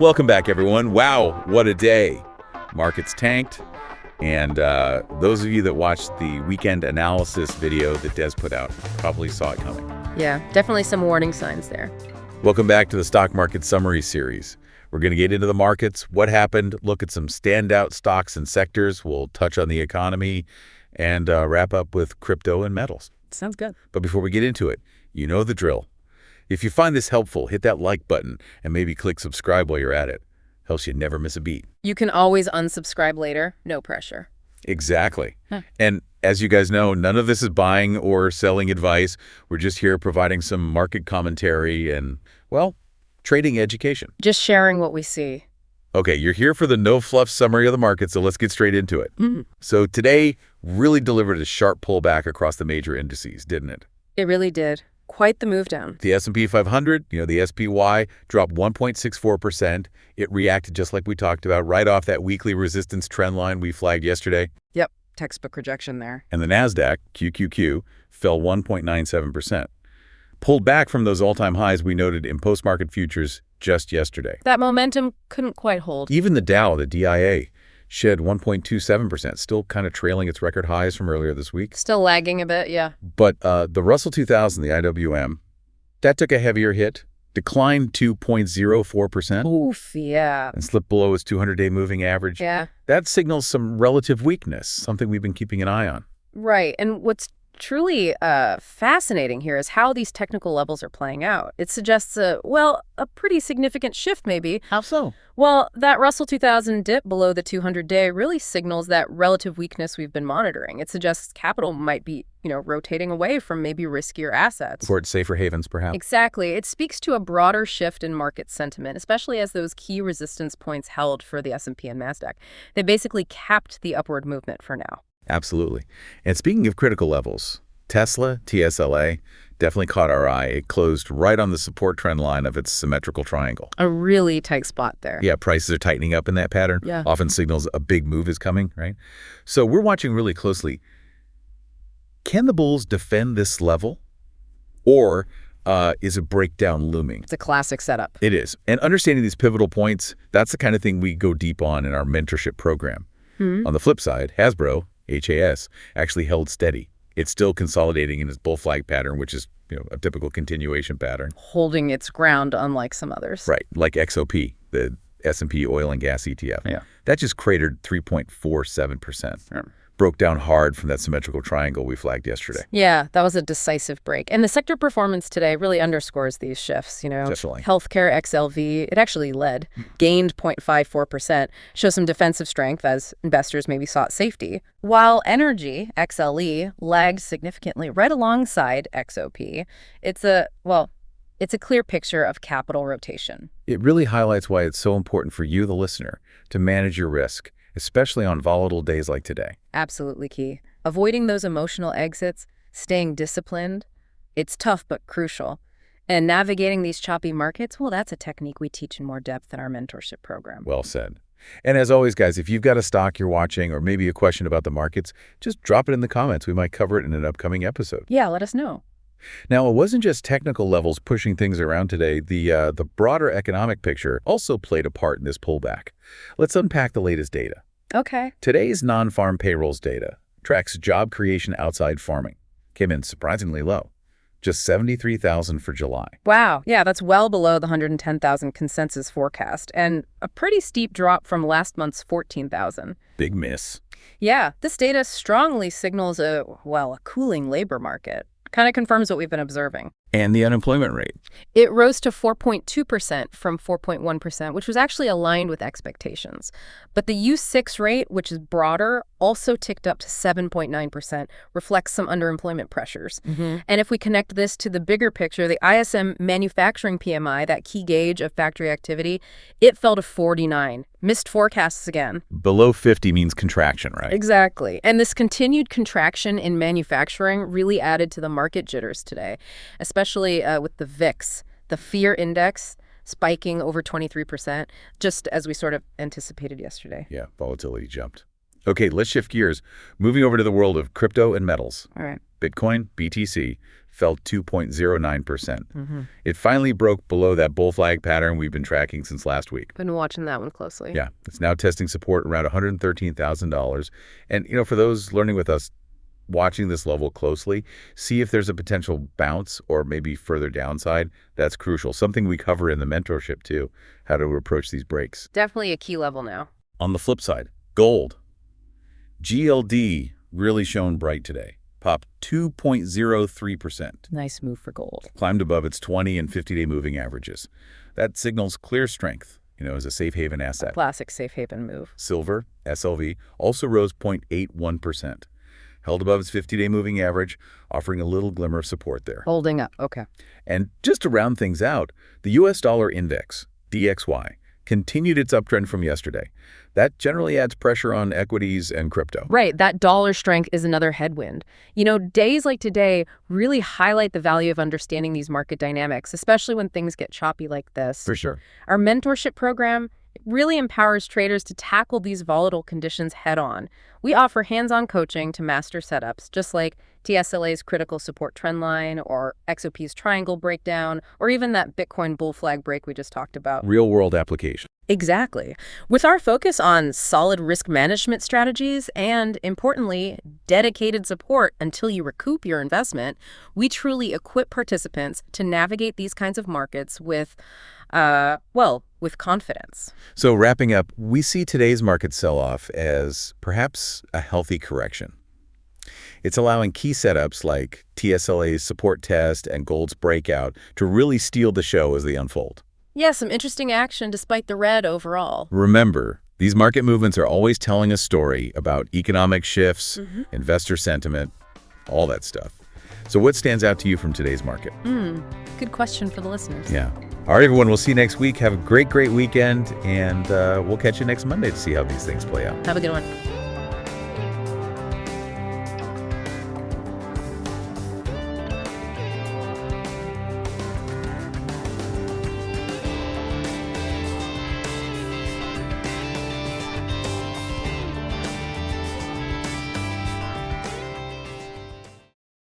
Welcome back, everyone. Wow, what a day. Markets tanked, and those of you that watched the weekend analysis video that Des put out probably saw it coming. Yeah, definitely some warning signs there. Welcome back to the Stock Market Summary Series. We're going to get into the markets, what happened, look at some standout stocks and sectors. We'll touch on the economy and wrap up with crypto and metals. Sounds good. But before we get into it, you know the drill. If you find this helpful, hit that like button and maybe click subscribe while you're at it. Helps you never miss a beat. You can always unsubscribe later. No pressure. Exactly. And as you guys know, none of this is buying or selling advice. We're just here providing some market commentary and, well, trading education. Just sharing what we see. Okay, you're here for the no-fluff summary of the market, so let's get straight into it. So today really delivered a sharp pullback across the major indices, didn't it? It really did. Quite the move down. The S&P 500, the SPY, dropped 1.64%. It reacted just like we talked about, right off that weekly resistance trend line we flagged yesterday. Yep, textbook rejection there. And the NASDAQ, QQQ, fell 1.97%. Pulled back from those all-time highs we noted in post-market futures just yesterday. That momentum couldn't quite hold. Even the Dow, the DIA, shed 1.27%, still kind of trailing its record highs from earlier this week. Still lagging a bit, yeah. But the Russell 2000, the IWM, that took a heavier hit, declined 2.04%. Oof, yeah. And slipped below its 200-day moving average. Yeah. That signals some relative weakness, something we've been keeping an eye on. Right, and what's truly fascinating here is how these technical levels are playing out. It suggests a pretty significant shift maybe. How so? Well, that Russell 2000 dip below the 200-day really signals that relative weakness we've been monitoring. It suggests capital might be, rotating away from maybe riskier assets. Towards safer havens, perhaps. Exactly. It speaks to a broader shift in market sentiment, especially as those key resistance points held for the S&P and NASDAQ. They basically capped the upward movement for now. Absolutely. And speaking of critical levels, Tesla, TSLA, definitely caught our eye. It closed right on the support trend line of its symmetrical triangle. A really tight spot there. Yeah, prices are tightening up in that pattern. Yeah. Often signals a big move is coming, right? So we're watching really closely. Can the bulls defend this level? Or is a breakdown looming? It's a classic setup. It is. And understanding these pivotal points, that's the kind of thing we go deep on in our mentorship program. On the flip side, Hasbro, HAS, actually held steady. It's still consolidating in its bull flag pattern, which is a typical continuation pattern. Holding its ground, unlike some others. Right, like XOP, the S&P oil and gas ETF. Yeah. That just cratered 3.47%. Broke down hard from that symmetrical triangle we flagged yesterday. Yeah, that was a decisive break. And the sector performance today really underscores these shifts. Definitely. Healthcare XLV, it actually led, gained 0.54%, shows some defensive strength as investors maybe sought safety. While energy, XLE, lagged significantly right alongside XOP. It's a clear picture of capital rotation. It really highlights why it's so important for you, the listener, to manage your risk, especially on volatile days like today. Absolutely key. Avoiding those emotional exits, staying disciplined, it's tough but crucial. And navigating these choppy markets, well, that's a technique we teach in more depth in our mentorship program. Well said. And as always, guys, if you've got a stock you're watching or maybe a question about the markets, just drop it in the comments. We might cover it in an upcoming episode. Yeah, let us know. Now, it wasn't just technical levels pushing things around today. The broader economic picture also played a part in this pullback. Let's unpack the latest data. Okay. Today's non-farm payrolls data tracks job creation outside farming. Came in surprisingly low, just 73,000 for July. Wow. Yeah, that's well below the 110,000 consensus forecast and a pretty steep drop from last month's 14,000. Big miss. Yeah, this data strongly signals a cooling labor market. Kind of confirms what we've been observing. And the unemployment rate? It rose to 4.2% from 4.1%, which was actually aligned with expectations. But the U6 rate, which is broader, also ticked up to 7.9%, reflects some underemployment pressures. And if we connect this to the bigger picture, the ISM manufacturing PMI, that key gauge of factory activity, it fell to 49. Missed forecasts again. Below 50 means contraction, right? Exactly. And this continued contraction in manufacturing really added to the market jitters today, especially with the VIX, the fear index, spiking over 23%, just as we sort of anticipated yesterday. Yeah, volatility jumped. Okay, let's shift gears. Moving over to the world of crypto and metals. All right. Bitcoin, BTC, fell 2.09%. Mm-hmm. It finally broke below that bull flag pattern we've been tracking since last week. Been watching that one closely. Yeah, it's now testing support around $113,000. And, for those learning with us, watching this level closely, see if there's a potential bounce or maybe further downside. That's crucial. Something we cover in the mentorship, too, how to approach these breaks. Definitely a key level now. On the flip side, gold. GLD really shone bright today. Popped 2.03%. Nice move for gold. Climbed above its 20 and 50-day moving averages. That signals clear strength, as a safe haven asset. Classic safe haven move. Silver, SLV, also rose 0.81%. Held above its 50-day moving average, offering a little glimmer of support there. Holding up. Okay. And just to round things out, the U.S. dollar index, DXY, continued its uptrend from yesterday. That generally adds pressure on equities and crypto. Right. That dollar strength is another headwind. Days like today really highlight the value of understanding these market dynamics, especially when things get choppy like this. For sure. Our mentorship program really empowers traders to tackle these volatile conditions head on. We offer hands-on coaching to master setups, just like TSLA's critical support trendline or XOP's triangle breakdown, or even that Bitcoin bull flag break we just talked about. Real-world application. Exactly. With our focus on solid risk management strategies and, importantly, dedicated support until you recoup your investment, we truly equip participants to navigate these kinds of markets with confidence. So wrapping up, we see today's market sell-off as perhaps a healthy correction. It's allowing key setups like TSLA's support test and gold's breakout to really steal the show as they unfold. Yeah, some interesting action despite the red overall. Remember, these market movements are always telling a story about economic shifts, investor sentiment, all that stuff. So what stands out to you from today's market? Good question for the listeners. Yeah. All right, everyone, we'll see you next week. Have a great weekend, and we'll catch you next Monday to see how these things play out. Have a good one.